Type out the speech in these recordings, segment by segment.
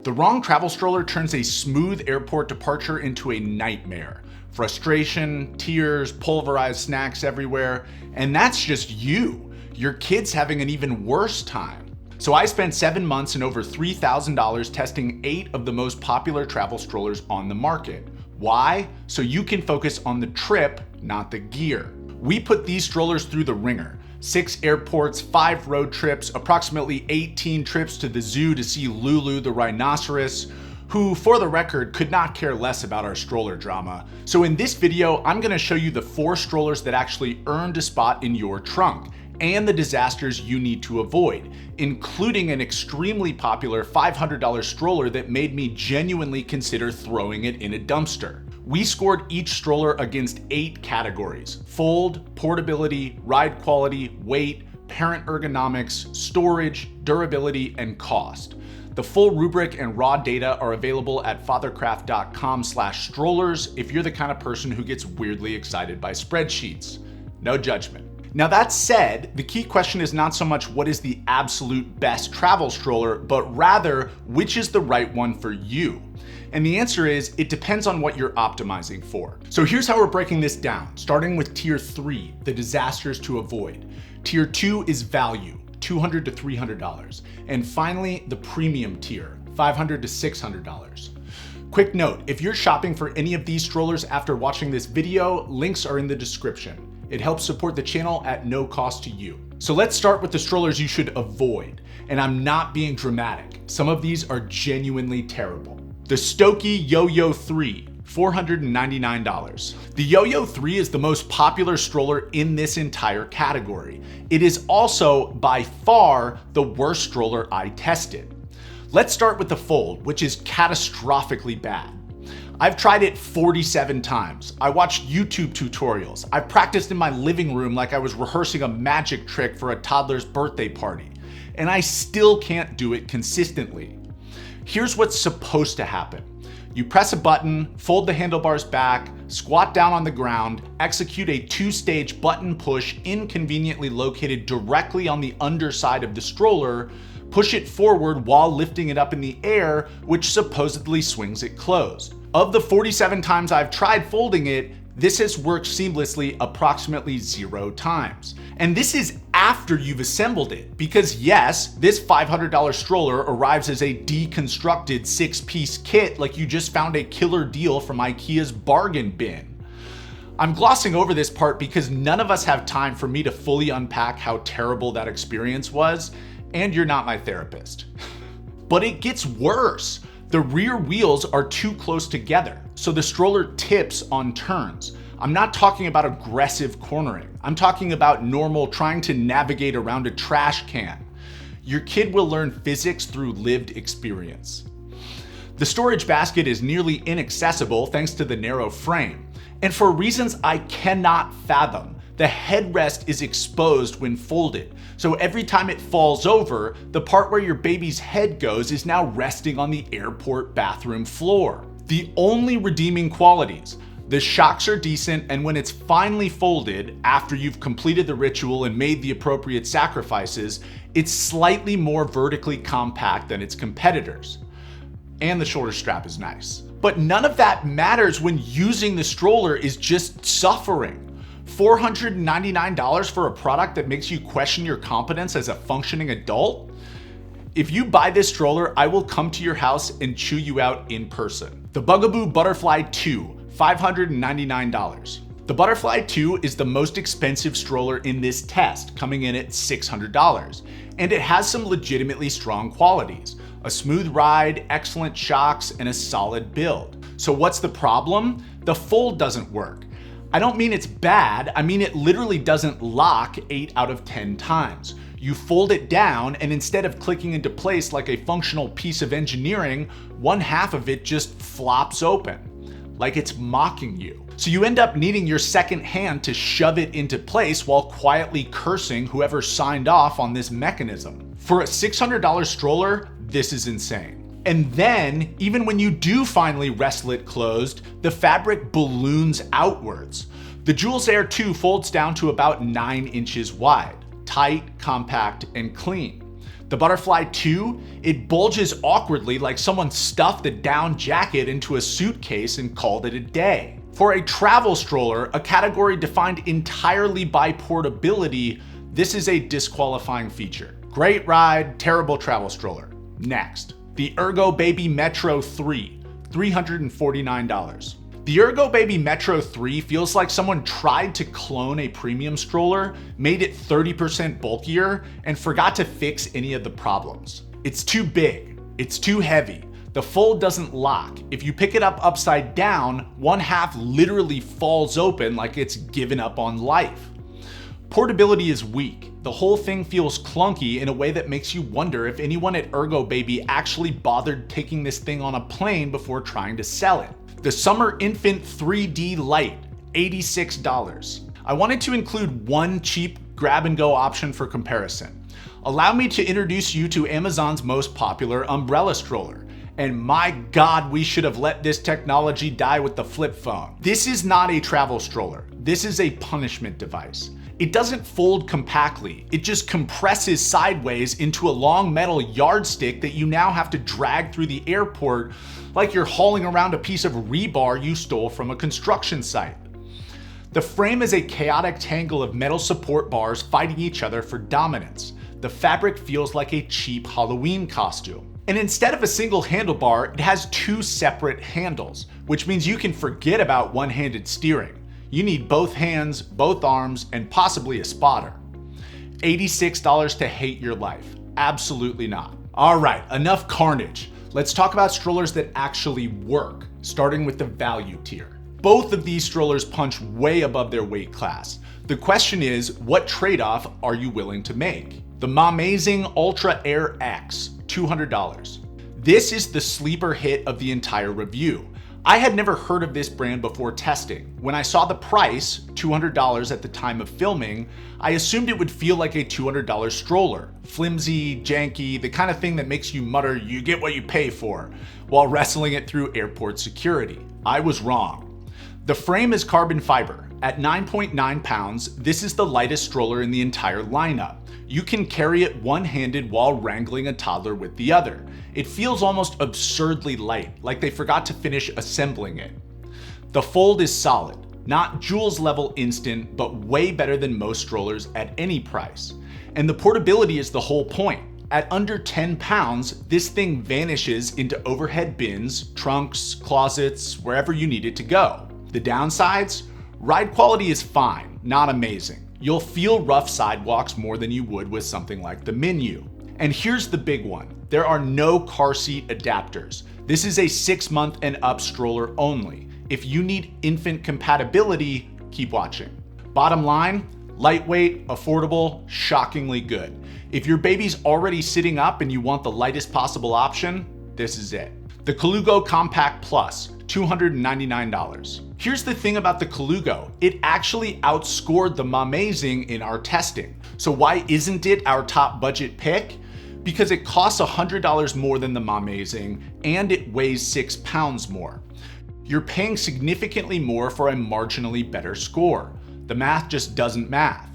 The wrong travel stroller turns a smooth airport departure into a nightmare. Frustration, tears, pulverized snacks everywhere, and that's just you. Your kid's having an even worse time. So I spent 7 months and over $3,000 testing 8 of the most popular travel strollers on the market. Why? So you can focus on the trip, not the gear. We put these strollers through the ringer. 6 airports, 5 road trips, approximately 18 trips to the zoo to see Lulu the rhinoceros, who, for the record, could not care less about our stroller drama. So in this video, I'm gonna show you the 4 strollers that actually earned a spot in your trunk, and the disasters you need to avoid, including an extremely popular $500 stroller that made me genuinely consider throwing it in a dumpster. We scored each stroller against 8 categories: fold, portability, ride quality, weight, parent ergonomics, storage, durability, and cost. The full rubric and raw data are available at fathercraft.com/strollers if you're the kind of person who gets weirdly excited by spreadsheets. No judgment. Now that said, the key question is not so much what is the absolute best travel stroller, but rather which is the right one for you. And the answer is, it depends on what you're optimizing for. So here's how we're breaking this down, starting with tier 3, the disasters to avoid. Tier 2 is value, $200 to $300. And finally, the premium tier, $500 to $600. Quick note, if you're shopping for any of these strollers after watching this video, links are in the description. It helps support the channel at no cost to you. So let's start with the strollers you should avoid. And I'm not being dramatic. Some of these are genuinely terrible. The Stokke YoYo 3, $499. The YoYo 3 is the most popular stroller in this entire category. It is also by far the worst stroller I tested. Let's start with the fold, which is catastrophically bad. I've tried it 47 times. I watched YouTube tutorials. I practiced in my living room like I was rehearsing a magic trick for a toddler's birthday party, and I still can't do it consistently. Here's what's supposed to happen. You press a button, fold the handlebars back, squat down on the ground, execute a 2-stage button push inconveniently located directly on the underside of the stroller, push it forward while lifting it up in the air, which supposedly swings it closed. Of the 47 times I've tried folding it, this has worked seamlessly approximately 0 times. And this is after you've assembled it, because yes, this $500 stroller arrives as a deconstructed 6-piece kit like you just found a killer deal from IKEA's bargain bin. I'm glossing over this part because none of us have time for me to fully unpack how terrible that experience was, and you're not my therapist. But it gets worse. The rear wheels are too close together, so the stroller tips on turns. I'm not talking about aggressive cornering. I'm talking about normal trying to navigate around a trash can. Your kid will learn physics through lived experience. The storage basket is nearly inaccessible thanks to the narrow frame. And for reasons I cannot fathom, the headrest is exposed when folded. So every time it falls over, the part where your baby's head goes is now resting on the airport bathroom floor. The only redeeming qualities: the shocks are decent, and when it's finally folded, after you've completed the ritual and made the appropriate sacrifices, it's slightly more vertically compact than its competitors. And the shoulder strap is nice. But none of that matters when using the stroller is just suffering. $499 for a product that makes you question your competence as a functioning adult? If you buy this stroller, I will come to your house and chew you out in person. The Bugaboo Butterfly 2, $599. The Butterfly 2 is the most expensive stroller in this test, coming in at $600, and it has some legitimately strong qualities: a smooth ride, excellent shocks, and a solid build. So what's the problem? The fold doesn't work. I don't mean it's bad, I mean it literally doesn't lock 8 out of 10 times. You fold it down, and instead of clicking into place like a functional piece of engineering, one half of it just flops open, like it's mocking you. So you end up needing your second hand to shove it into place while quietly cursing whoever signed off on this mechanism. For a $600 stroller, this is insane. And then, even when you do finally wrestle it closed, the fabric balloons outwards. The Joolz Aer 2 folds down to about 9 inches wide, tight, compact, and clean. The Butterfly 2, it bulges awkwardly like someone stuffed a down jacket into a suitcase and called it a day. For a travel stroller, a category defined entirely by portability, this is a disqualifying feature. Great ride, terrible travel stroller. Next, the Ergobaby Metro 3, $349. The Ergobaby Metro 3 feels like someone tried to clone a premium stroller, made it 30% bulkier, and forgot to fix any of the problems. It's too big, it's too heavy, the fold doesn't lock. If you pick it up upside down, one half literally falls open like it's given up on life. Portability is weak. The whole thing feels clunky in a way that makes you wonder if anyone at Ergobaby actually bothered taking this thing on a plane before trying to sell it. The Summer Infant 3D Lite, $86. I wanted to include one cheap grab-and-go option for comparison. Allow me to introduce you to Amazon's most popular umbrella stroller. And my God, we should have let this technology die with the flip phone. This is not a travel stroller. This is a punishment device. It doesn't fold compactly. It just compresses sideways into a long metal yardstick that you now have to drag through the airport like you're hauling around a piece of rebar you stole from a construction site. The frame is a chaotic tangle of metal support bars fighting each other for dominance. The fabric feels like a cheap Halloween costume. And instead of a single handlebar, it has two separate handles, which means you can forget about one-handed steering. You need both hands, both arms, and possibly a spotter. $86 to hate your life. Absolutely not. All right, enough carnage. Let's talk about strollers that actually work, starting with the value tier. Both of these strollers punch way above their weight class. The question is, what trade-off are you willing to make? The Mamazing Ultra Air X, $200. This is the sleeper hit of the entire review. I had never heard of this brand before testing. When I saw the price, $200 at the time of filming, I assumed it would feel like a $200 stroller. Flimsy, janky, the kind of thing that makes you mutter, "You get what you pay for," while wrestling it through airport security. I was wrong. The frame is carbon fiber. At 9.9 pounds, this is the lightest stroller in the entire lineup. You can carry it one-handed while wrangling a toddler with the other. It feels almost absurdly light, like they forgot to finish assembling it. The fold is solid, not Joolz level instant, but way better than most strollers at any price. And the portability is the whole point. At under 10 pounds, this thing vanishes into overhead bins, trunks, closets, wherever you need it to go. The downsides? Ride quality is fine, not amazing. You'll feel rough sidewalks more than you would with something like the Minu. And here's the big one. There are no car seat adapters. This is a 6-month and up stroller only. If you need infant compatibility, keep watching. Bottom line, lightweight, affordable, shockingly good. If your baby's already sitting up and you want the lightest possible option, this is it. The Colugo Compact Plus, $299. Here's the thing about the Colugo. It actually outscored the Mamazing in our testing. So why isn't it our top budget pick? Because it costs $100 more than the Mamazing and it weighs 6 pounds more. You're paying significantly more for a marginally better score. The math just doesn't math.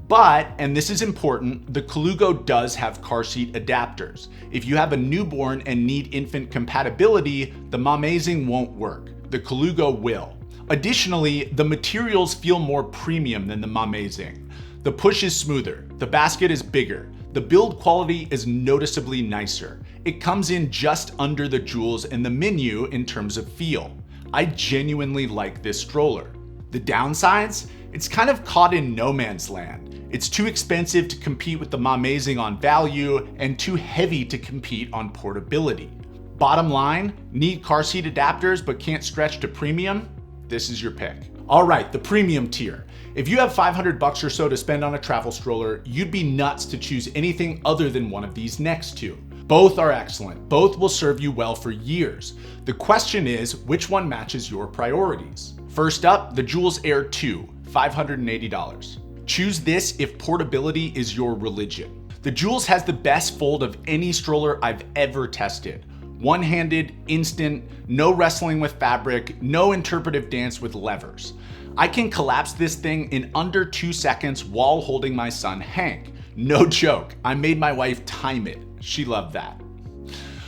But, and this is important, the Colugo does have car seat adapters. If you have a newborn and need infant compatibility, the Mamazing won't work. The Colugo will. Additionally, the materials feel more premium than the Mamazing. The push is smoother, the basket is bigger, the build quality is noticeably nicer. It comes in just under the Joolz and the Minu in terms of feel. I genuinely like this stroller. The downsides? It's kind of caught in no man's land. It's too expensive to compete with the Mamazing on value and too heavy to compete on portability. Bottom line, need car seat adapters but can't stretch to premium? This is your pick. All right, the premium tier. If you have $500 or so to spend on a travel stroller, you'd be nuts to choose anything other than one of these next two. Both are excellent. Both will serve you well for years. The question is, which one matches your priorities? First up, the Joolz Aer 2, $580. Choose this if portability is your religion. The Joolz has the best fold of any stroller I've ever tested. One-handed, instant, no wrestling with fabric, no interpretive dance with levers. I can collapse this thing in under 2 seconds while holding my son Hank. No joke, I made my wife time it. She loved that.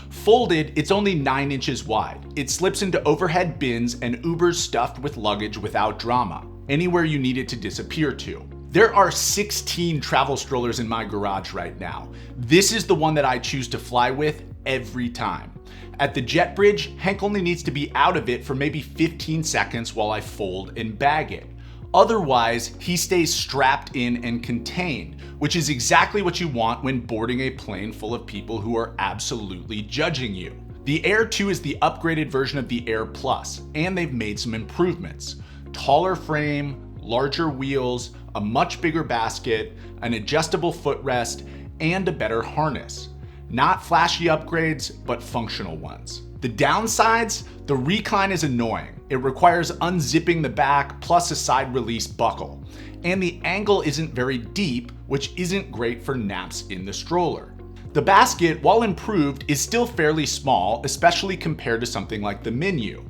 Folded, it's only 9 inches wide. It slips into overhead bins and Ubers stuffed with luggage without drama, anywhere you need it to disappear to. There are 16 travel strollers in my garage right now. This is the one that I choose to fly with every time. At the jet bridge, Hank only needs to be out of it for maybe 15 seconds while I fold and bag it. Otherwise, he stays strapped in and contained, which is exactly what you want when boarding a plane full of people who are absolutely judging you. The Air 2 is the upgraded version of the Air Plus, and they've made some improvements. Taller frame, larger wheels, a much bigger basket, an adjustable footrest, and a better harness. Not flashy upgrades, but functional ones. The downsides, the recline is annoying. It requires unzipping the back plus a side release buckle. And the angle isn't very deep, which isn't great for naps in the stroller. The basket, while improved, is still fairly small, especially compared to something like the Minu.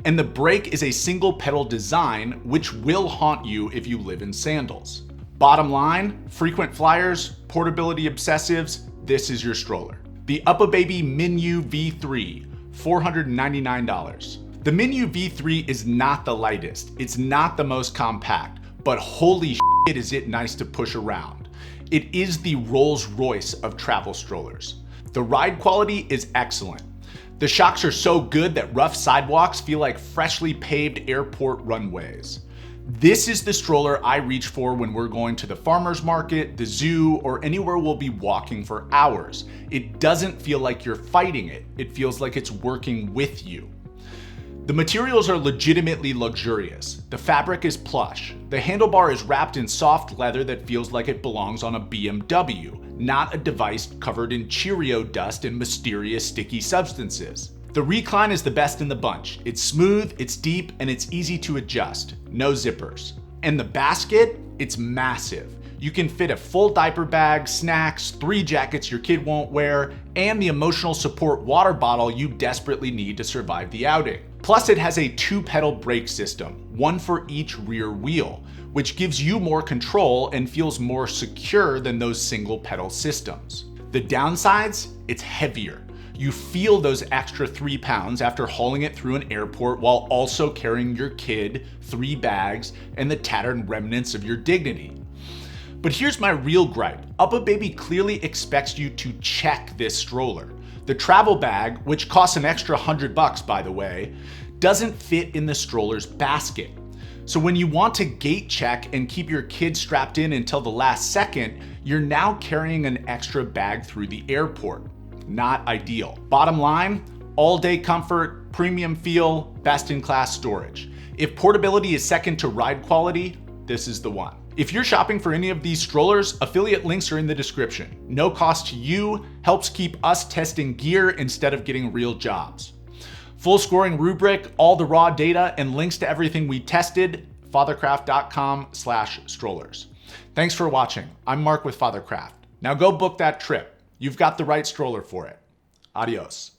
And the brake is a single pedal design, which will haunt you if you live in sandals. Bottom line, frequent flyers, portability obsessives, this is your stroller. The Uppababy Minu V3, $499. The Minu V3 is not the lightest, it's not the most compact, but holy shit is it nice to push around. It is the Rolls Royce of travel strollers. The ride quality is excellent. The shocks are so good that rough sidewalks feel like freshly paved airport runways. This is the stroller I reach for when we're going to the farmer's market, the zoo, or anywhere we'll be walking for hours. It doesn't feel like you're fighting it. It feels like it's working with you. The materials are legitimately luxurious. The fabric is plush. The handlebar is wrapped in soft leather that feels like it belongs on a BMW, not a device covered in Cheerio dust and mysterious sticky substances. The recline is the best in the bunch. It's smooth, it's deep, and it's easy to adjust. No zippers. And the basket, it's massive. You can fit a full diaper bag, snacks, 3 jackets your kid won't wear, and the emotional support water bottle you desperately need to survive the outing. Plus, it has a 2-pedal brake system, one for each rear wheel, which gives you more control and feels more secure than those single pedal systems. The downsides, it's heavier. You feel those extra 3 pounds after hauling it through an airport while also carrying your kid, 3 bags, and the tattered remnants of your dignity. But here's my real gripe. Uppababy clearly expects you to check this stroller. The travel bag, which costs an extra $100 by the way, doesn't fit in the stroller's basket. So when you want to gate check and keep your kid strapped in until the last second, you're now carrying an extra bag through the airport. Not ideal. Bottom line, all-day comfort, premium feel, best-in-class storage. If portability is second to ride quality, this is the one. If you're shopping for any of these strollers, affiliate links are in the description. No cost to you, helps keep us testing gear instead of getting real jobs. Full scoring rubric, all the raw data, and links to everything we tested, fathercraft.com/strollers. Thanks for watching. I'm Mark with Fathercraft. Now go book that trip. You've got the right stroller for it. Adios.